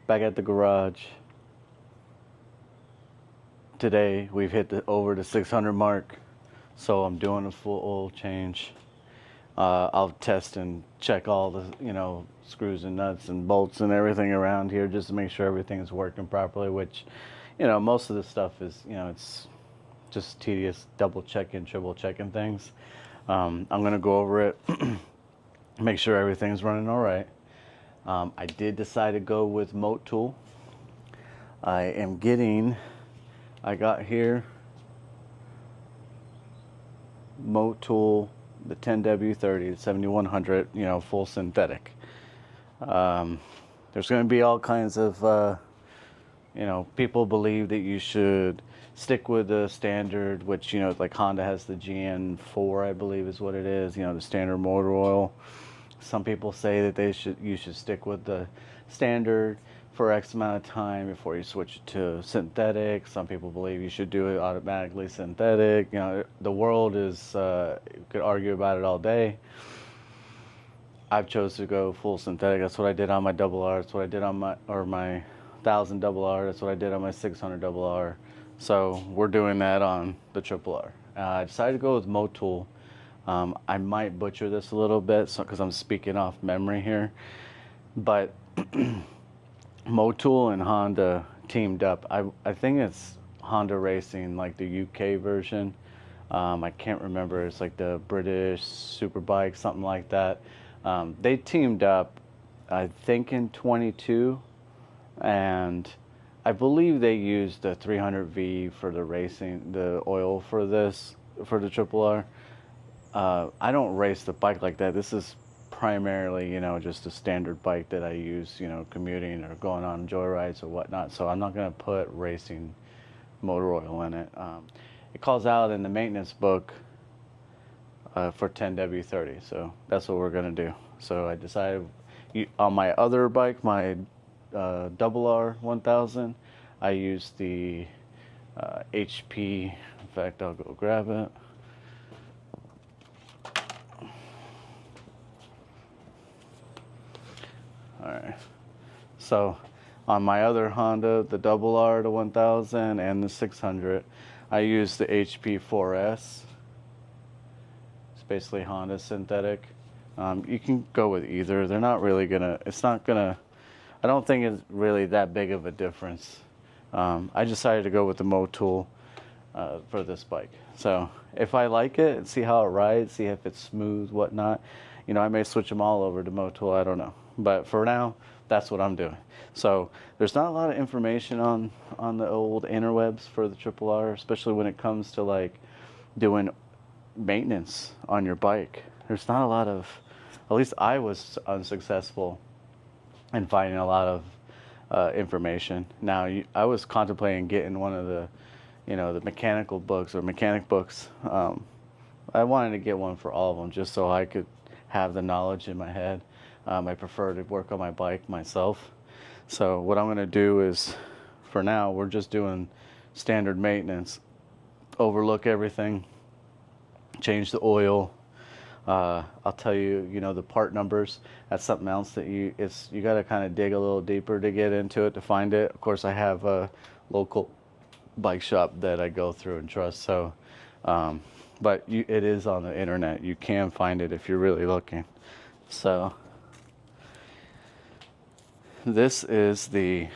Back at the garage. Today we've hit over the 600 mark, so I'm doing a full oil change. I'll test and check all the screws and nuts and bolts and everything around here just to make sure everything is working properly, which most of the stuff is it's just tedious double checking, triple checking things. I'm gonna go over it, make sure everything's running all right. I did decide to go with Mote Tool. I got here Mote Tool, the 10W30, 7100, full synthetic. There's going to be all kinds of, people believe that you should stick with the standard, which, like Honda has the GN4, I believe is what it is, the standard motor oil. Some people say that you should stick with the standard for X amount of time before you switch it to synthetic. Some people believe you should do it automatically synthetic. The world is, you could argue about it all day. I've chose to go full synthetic. That's what I did on my RR. That's what I did on my 1000RR. That's what I did on my 600RR. So we're doing that on the RR. I decided to go with Mote Tool. I might butcher this a little bit because I'm speaking off memory here, but Mote Tool and Honda teamed up. I think it's Honda Racing, like the UK version. I can't remember. It's like the British Superbike, something like that. They teamed up, I think, in 22, and I believe they used the 300V for the racing, the oil for the RR. I don't race the bike like that. This is primarily, just a standard bike that I use, commuting or going on joyrides or whatnot. So I'm not going to put racing motor oil in it. It calls out in the maintenance book for 10W30. So that's what we're going to do. So I decided on my other bike, my RR1000, I used the HP. In fact, I'll go grab it. Alright, so on my other Honda, the RR, the 1000, and the 600, I use the HP 4S. It's basically Honda synthetic. You can go with either. They're not really I don't think it's really that big of a difference. I decided to go with the Mote Tool for this bike. So if I like it and see how it rides, see if it's smooth, whatnot, I may switch them all over to Mote Tool. I don't know. But for now, that's what I'm doing. So there's not a lot of information on the old interwebs for the RR, especially when it comes to like doing maintenance on your bike. There's not a lot of, at least I was unsuccessful in finding a lot of information. Now, I was contemplating getting one of the, the mechanical books or mechanic books. I wanted to get one for all of them just so I could have the knowledge in my head. I prefer to work on my bike myself. So what I'm going to do is, for now, we're just doing standard maintenance. Overlook everything, change the oil. I'll tell you, the part numbers. That's something else that you got to kind of dig a little deeper to get into it to find it. Of course, I have a local bike shop that I go through and trust. So, but it is on the internet. You can find it if you're really looking. So this is the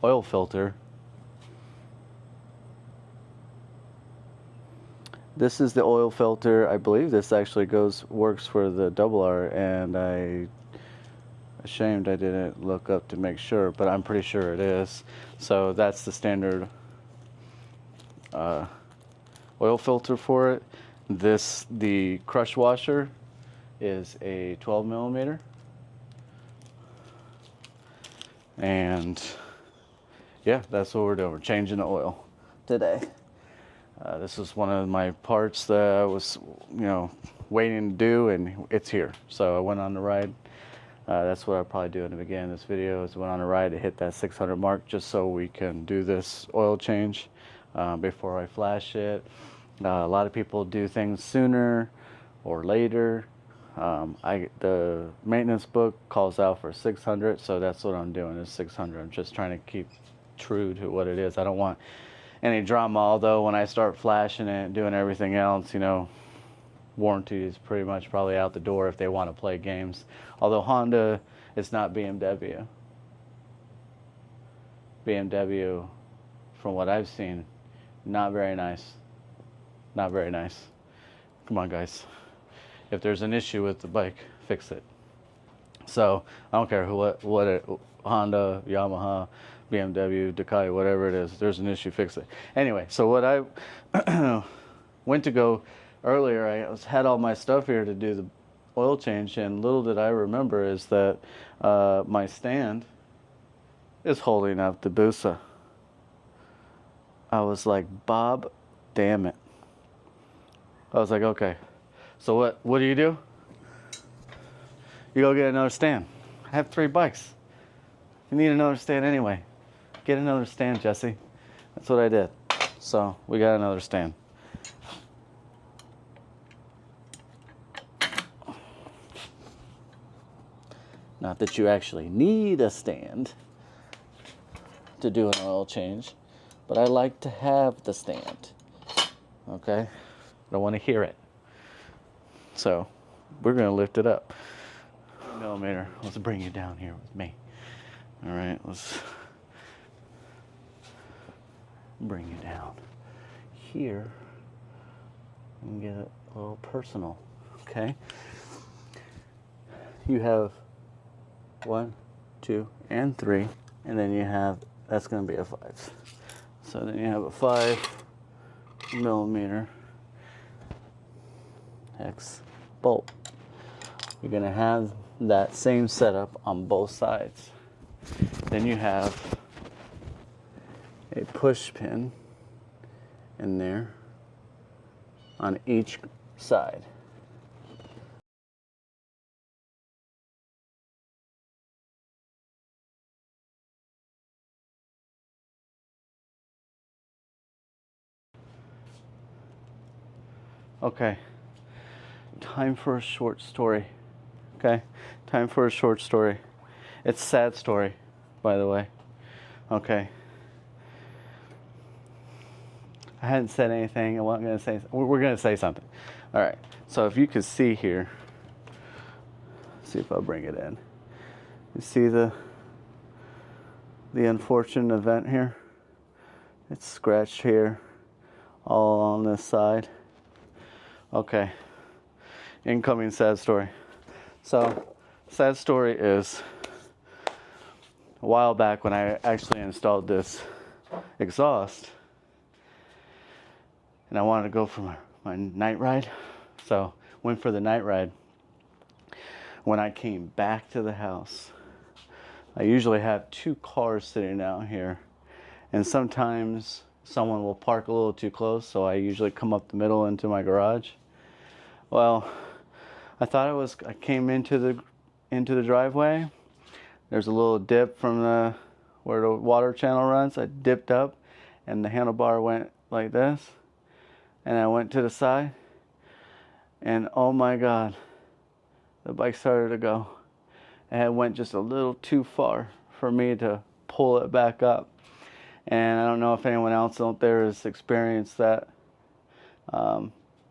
oil filter. This is the oil filter. I believe this actually works for the RR, and ashamed I didn't look up to make sure, but I'm pretty sure it is. So that's the standard oil filter for it. The crush washer is a 12 millimeter. And yeah, that's what we're doing. We're changing the oil today. This is one of my parts that I was, waiting to do, and it's here. So I went on the ride. That's what I'll probably do in the beginning of this video, is went on a ride to hit that 600 mark just so we can do this oil change before I flash it. A lot of people do things sooner or later. The maintenance book calls out for 600, so that's what I'm doing is 600. I'm just trying to keep true to what it is. I don't want any drama, although when I start flashing it and doing everything else, you know, warranty is pretty much probably out the door if they want to play games. Although Honda is not BMW. BMW, from what I've seen, not very nice. Not very nice. Come on, guys. If there's an issue with the bike, fix it. So I don't care Honda, Yamaha, BMW, Ducati, whatever it is. There's an issue, fix it. Anyway, so what I went to go earlier, I had all my stuff here to do the oil change, and little did I remember is that my stand is holding up the Busa. I was like, Bob, damn it. I was like, okay. So what do? You go get another stand. I have 3 bikes. You need another stand anyway. Get another stand, Jesse. That's what I did. So we got another stand. Not that you actually need a stand to do an oil change, but I like to have the stand. Okay? I don't want to hear it. So we're going to lift it up. Millimeter. Let's bring you down here with me. All right, let's bring you down here and get it a little personal. Okay. You have 1, 2, and 3, and then you have, that's going to be a 5. So then you have a 5 millimeter hex bolt. You're going to have that same setup on both sides. Then you have a push pin in there on each side. Okay, time for a short story. Okay, time for a short story. It's a sad story, by the way. Okay. I hadn't said anything. I wasn't going to say. We're going to say something. All right. So if you could see here, see if I'll bring it in. You see the unfortunate event here? It's scratched here, all on this side. Okay. Incoming sad story. So, sad story is a while back when I actually installed this exhaust, and I wanted to go for my night ride. So, went for the night ride. When I came back to the house, I usually have 2 cars sitting out here, and sometimes someone will park a little too close, so I usually come up the middle into my garage. Well, I thought I came into the driveway. There's a little dip from where the water channel runs. I dipped up, and the handlebar went like this, and I went to the side, and oh my God, the bike started to go, and it went just a little too far for me to pull it back up. And I don't know if anyone else out there has experienced that.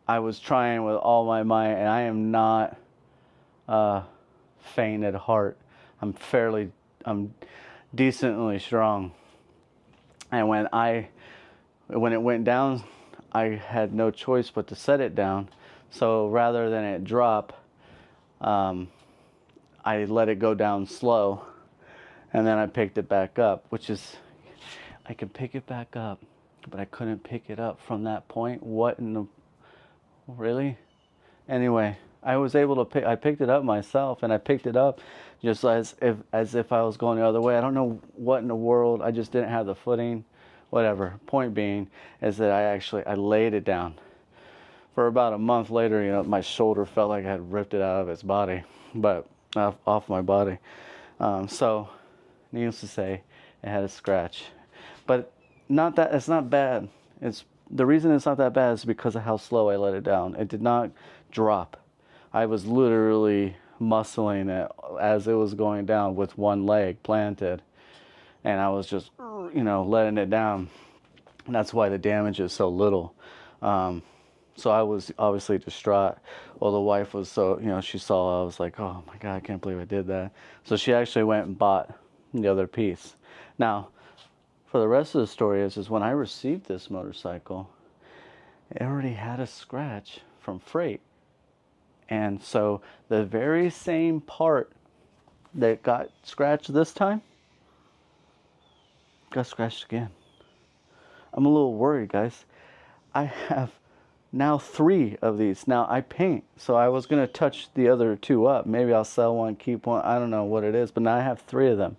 I was trying with all my might, and I am not faint at heart. I'm decently strong. And when it went down, I had no choice but to set it down. So rather than it drop, I let it go down slow, and then I picked it back up, which is, I could pick it back up, but I couldn't pick it up from that point. What in the, really? Anyway, I was able to I picked it up myself, and I picked it up just as if I was going the other way. I don't know what in the world, I just didn't have the footing, whatever. Point being is that I laid it down. For about a month later, you know, my shoulder felt like I had ripped it out of its body, but off my body. So, needless to say, it had a scratch. But it's not bad. The reason it's not that bad is because of how slow I let it down. It did not drop. I was literally muscling it as it was going down with one leg planted, and I was just, you know, letting it down. And that's why the damage is so little. So I was obviously distraught. Well, the wife was so, you know, she saw, I was like, oh my God, I can't believe I did that. So she actually went and bought the other piece. Now, for the rest of the story is when I received this motorcycle, it already had a scratch from freight. And so the very same part that got scratched this time got scratched again. I'm a little worried, guys. I have now 3 of these. Now I paint, so I was gonna touch the other 2 up. Maybe I'll sell one, keep one. I don't know what it is, but now I have 3 of them.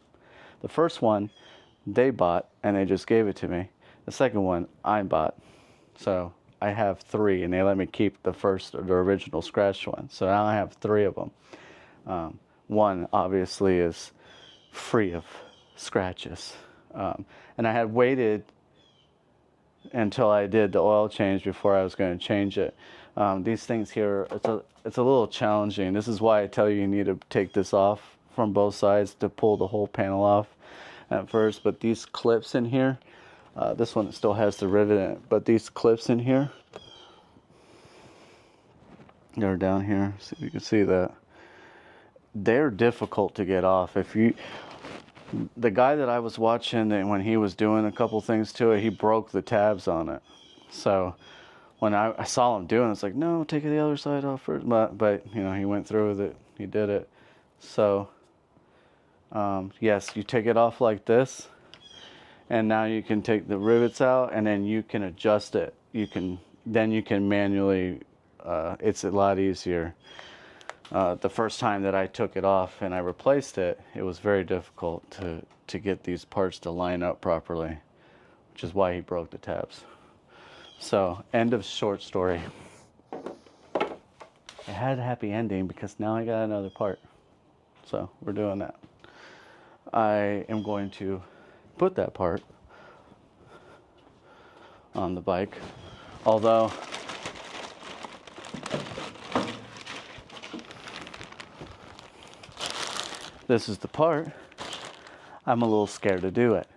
The first one they bought and they just gave it to me. The second one I bought. So I have 3, and they let me keep the original scratch one. So now I have 3 of them. One obviously is free of scratches, and I had waited until I did the oil change before I was going to change it. These things here, it's a little challenging. This is why I tell you need to take this off from both sides to pull the whole panel off at first. But these clips in here, this one still has the rivet in it, but these clips in here, they're down here, see if you can see that. They're difficult to get off. The guy that I was watching, and when he was doing a couple things to it, he broke the tabs on it. So when I saw him doing it, it's like, no, take the other side off first. But you know, he went through with it. He did it. So yes, you take it off like this, and now you can take the rivets out, and then you can adjust it. Then you can manually. It's a lot easier. The first time that I took it off and I replaced it, it was very difficult to get these parts to line up properly, which is why he broke the tabs. So, end of short story. It had a happy ending because now I got another part. So, we're doing that. I am going to put that part on the bike, although this is the part, I'm a little scared to do it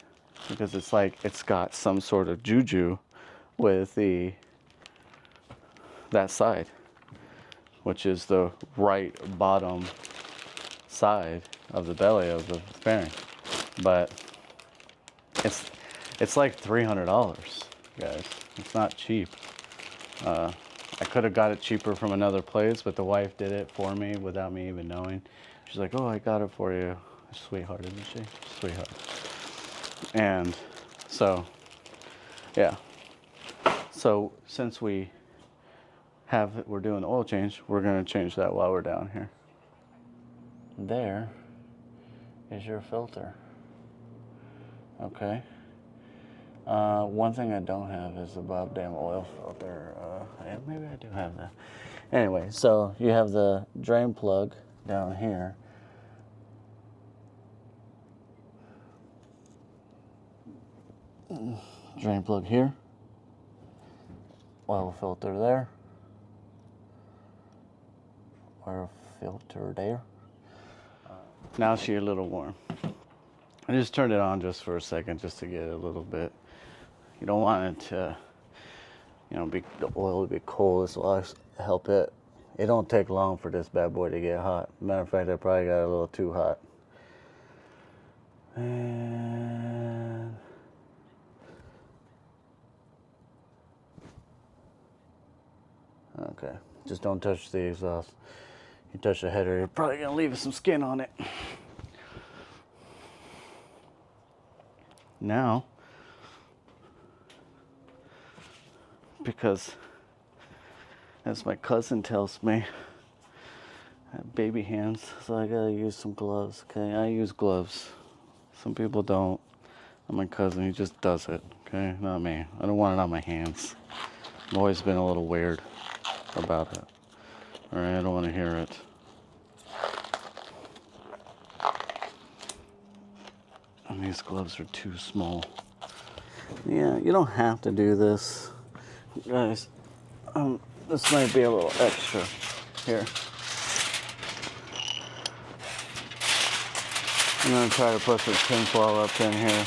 because it's like it's got some sort of juju with that side, which is the right bottom side of the belly of the fairing. But it's like $300, guys. It's not cheap. I could have got it cheaper from another place, but the wife did it for me without me even knowing. She's like, oh, I got it for you. Sweetheart, isn't she? Sweetheart. And so, yeah. So since we're doing the oil change, we're going to change that while we're down here. There is your filter. Okay. One thing I don't have is the damn oil filter. Maybe I do have that. Anyway, so you have the drain plug down here. Drain plug here. Oil filter there. Oil filter there. Now she's a little warm. I just turned it on just for a second, just to get it a little bit. You don't want it to, the oil to be cold. This will help it. It don't take long for this bad boy to get hot. Matter of fact, I probably got a little too hot. And okay, just don't touch the exhaust. You touch the header, you're probably gonna leave some skin on it. Now, because as my cousin tells me, I have baby hands, so I gotta use some gloves. Okay, I use gloves. Some people don't. And my cousin, he just does it. Okay, not me. I don't want it on my hands. I've always been a little weird about it. All right, I don't want to hear it. And these gloves are too small. Yeah, you don't have to do this, guys. This might be a little extra here. I'm going to try to put some tinfoil up in here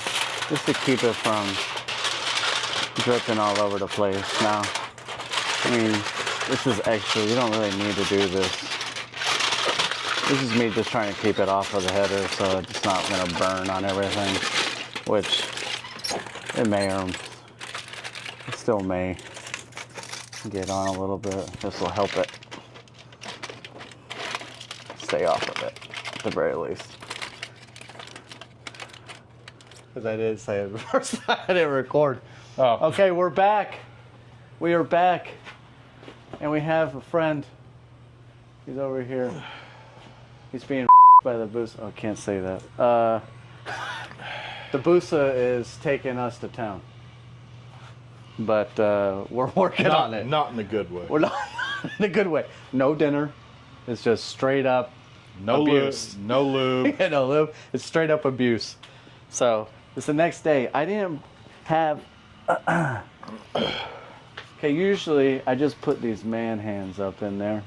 just to keep it from dripping all over the place. Now, I mean, this is extra. You don't really need to do this. This is me just trying to keep it off of the header so it's not going to burn on everything, which it may or it still may get on a little bit. This will help it stay off of it at the very least. Because I did say it the first time I didn't record. Oh. Okay, we're back. We are back. And we have a friend. He's over here. He's being by the Busa. Oh, I can't say that. The Busa is taking us to town. But we're working on it. Not in a good way. We're not in a good way. No dinner. It's just straight up abuse. No lube. Yeah, no lube. It's straight up abuse. So it's the next day. I didn't have. Okay, usually I just put these man hands up in there,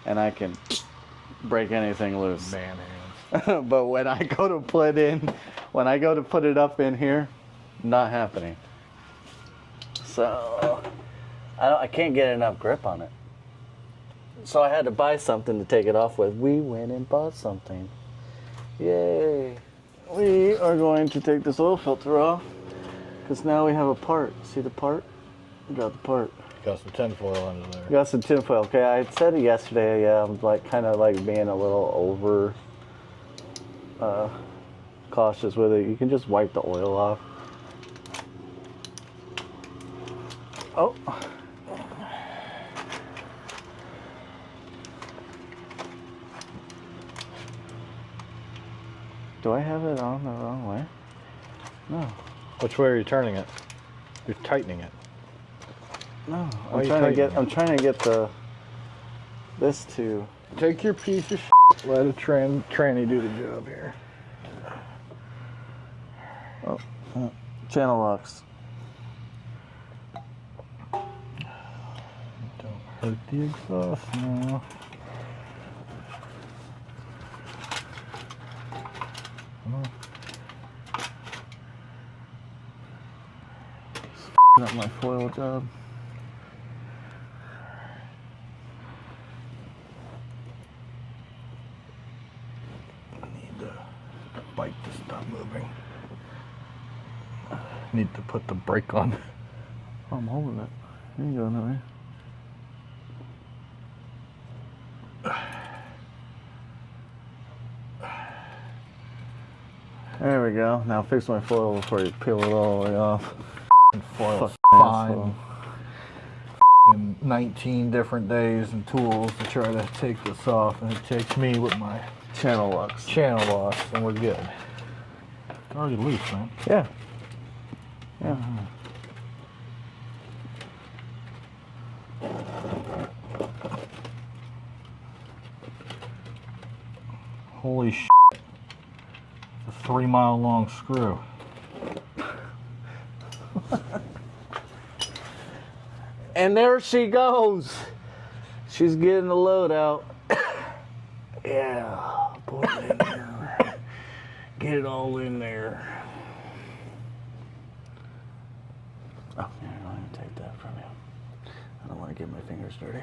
and I can break anything loose. Man hands. But when I go to put it up in here, not happening. So I can't get enough grip on it. So I had to buy something to take it off with. We went and bought something. Yay! We are going to take this oil filter off because now we have a part. See the part? We got the part. Got some tinfoil under there. Got some tinfoil. Okay, I said it yesterday. Yeah, I'm like kind of like being a little over cautious with it. You can just wipe the oil off. Oh. Do I have it on the wrong way? No. Which way are you turning it? You're tightening it. No. Why I'm trying to get this to. Take your piece of shit. Let a tranny do the job here. Oh, channel locks. Don't hurt the exhaust now. Up my foil job. I need to bite to stop moving. Need to put the brake on. Oh, I'm holding it. There you go, Nelly. There we go. Now fix my foil before you peel it all the way off. Foil's Fine. In 19 different days and tools to try to take this off, and it takes me with my Channel locks. channel locks, and we're good. It's already loose, man. Yeah. Yeah. Holy shit. It's a 3 mile long screw. And there she goes. She's getting the load out. Yeah, put it in there. Get it all in there. Oh, yeah, I'm going to take that from you. I don't want to get my fingers dirty.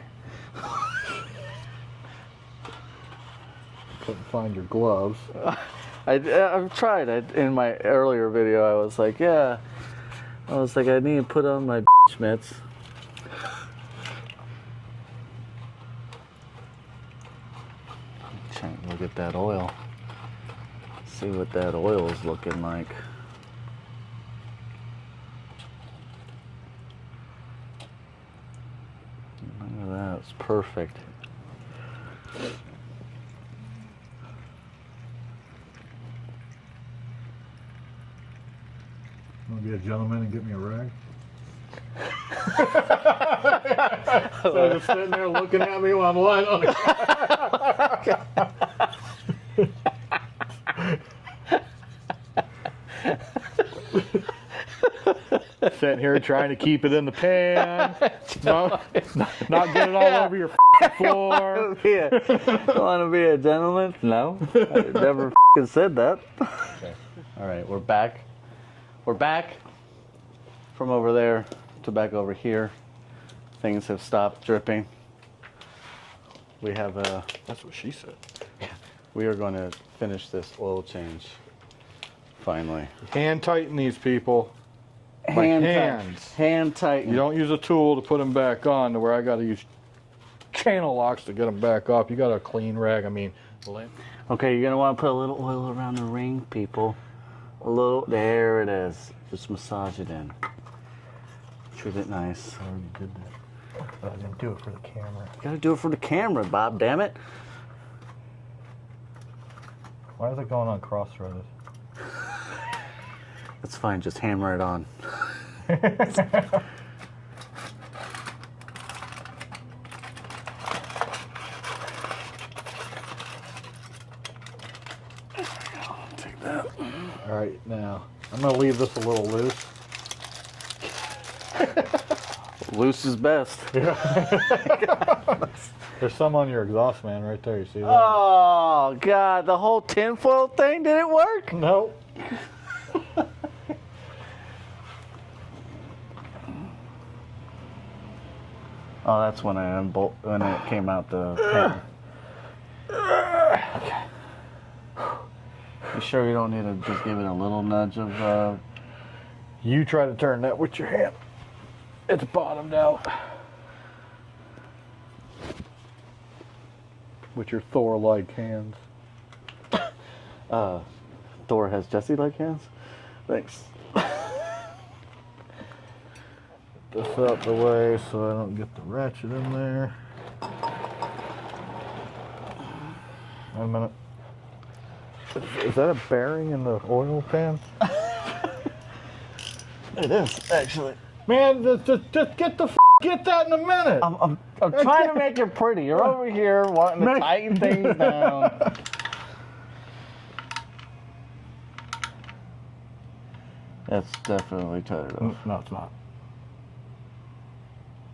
Couldn't find your gloves. I've tried. In my earlier video, I was like, yeah. I was like, I need to put on my mitts. Trying to look at that oil. See what that oil is looking like. Look at that. It's perfect. Want to be a gentleman and get me a rag? So just sitting there looking at me while I'm lying on the Sitting here trying to keep it in the pan. No, not get it all over your floor. Want to be a gentleman? No, I never said that. Okay. All right, we're back. We're back from over there to back over here. Things have stopped dripping. We have a. That's what she said. We are going to finish this oil change. Finally. Hand tighten these people. Hands. Hand tighten. You don't use a tool to put them back on to where I got to use channel locks to get them back off. You got a clean rag. I mean, okay, you're gonna want to put a little oil around the ring, people. A little. There it is. Just massage it in. Treat it nice. I already did that. But I didn't do it for the camera. You gotta do it for the camera, Bob. Damn it. Why is it going on cross-threaded? That's fine. Just hammer it on. Take that. All right, now I'm gonna leave this a little loose. Loose is best. There's some on your exhaust man right there. You see that? Oh God! The whole tinfoil thing didn't work. Nope. Oh, that's when when it came out the pan. Okay. You sure you don't need to just give it a little nudge of? You try to turn that with your hand. It's bottomed out. With your Thor-like hands. Thor has Jesse-like hands. Thanks. This out the way so I don't get the ratchet in there. Wait a minute. Is that a bearing in the oil pan? It is actually. Man, just get that in a minute. I'm trying to make it pretty. You're over here wanting to tighten things down. That's definitely tighter though. No, it's not.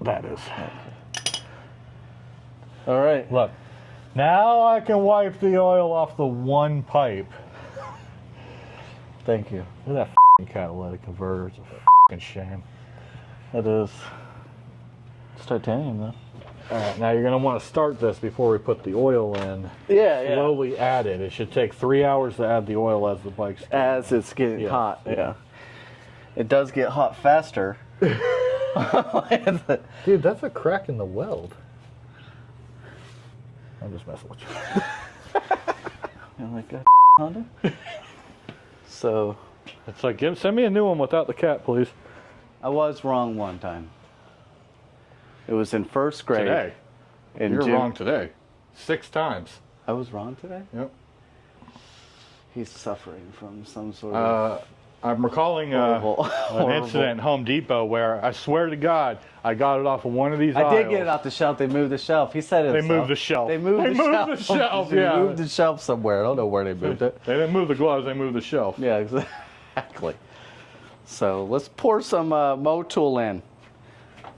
That is. All right. Look, now I can wipe the oil off the one pipe. Thank you. Look at that catalytic converter. It's a shame. It is. It's titanium though. All right, now you're going to want to start this before we put the oil in. Yeah, Slowly add it. It should take 3 hours to add the oil as the bike's as it's getting Yes, hot. yeah. Yeah. It does get hot faster. Dude, that's a crack in the weld. I'm just messing with you. I'm like, God, Honda? So, It's like, send me a new one without the cat, please. I was wrong one time. It was in first grade. Today. In You're June. wrong today. 6 times. I was wrong today? Yep. He's suffering from some sort of I'm recalling horrible. an incident at Home Depot where I swear to God, I got it off of one of these aisles. I did get it off the shelf. They moved the shelf. He said it. They moved the shelf. They moved the the shelf, They yeah. moved the shelf somewhere. I don't know where they moved it. They didn't move the gloves, they moved the shelf. Yeah, exactly. So let's pour some Motul in.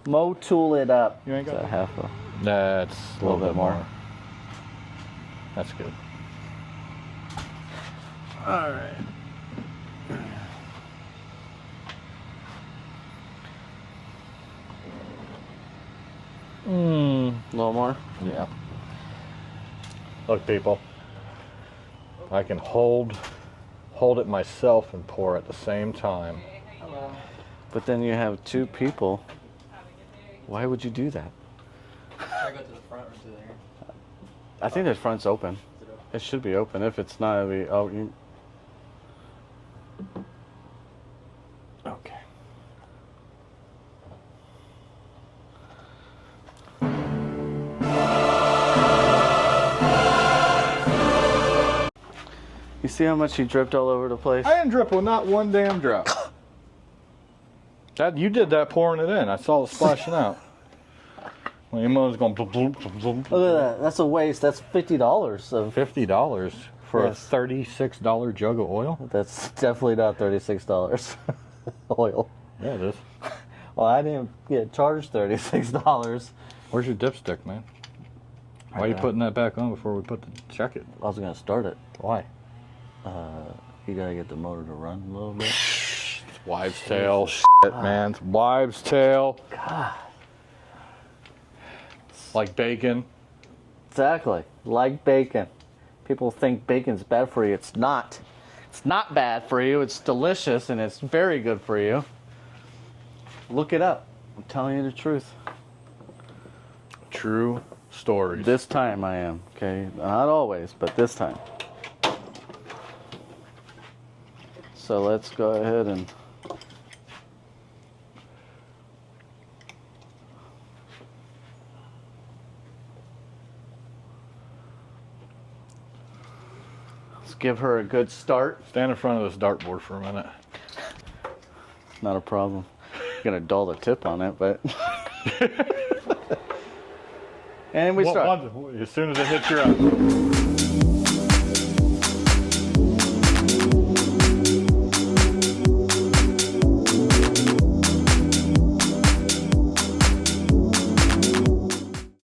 Motul it up. You ain't got Is that half a That's a little bit more. That's good. All right. A little more? Yeah. Look, people. I can hold it myself and pour at the same time. But then you have 2 people. Why would you do that? Should I go to the front or to there? I think the front's open. Is it open? It should be open. If it's not, it'll be. Oh, you. Okay. You see how much he dripped all over the place? I didn't drip with not one damn drop. You did that pouring it in. I saw it splashing out. Well, your mother's going bloop, bloop, bloop, bloop. Look at that. That's a waste. That's $50 of. $50 for Yes. a $36 jug of oil? That's definitely not $36 oil. Yeah, it is. Well, I didn't get charged $36. Where's your dipstick, man? Why are you there. putting that back on before we check it? I was gonna start it. Why? You gotta get the motor to run a little bit. Wives' tale, shit, man. It's wives' tale. God. Like bacon. Exactly. Like bacon. People think bacon's bad for you. It's not. It's not bad for you. It's delicious and it's very good for you. Look it up. I'm telling you the truth. True stories. This time I am, okay? Not always, but this time. So let's go ahead and let's give her a good start. Stand in front of this dartboard for a minute. Not a problem. I'm gonna dull the tip on it, but and we start. As soon as it hits your eye.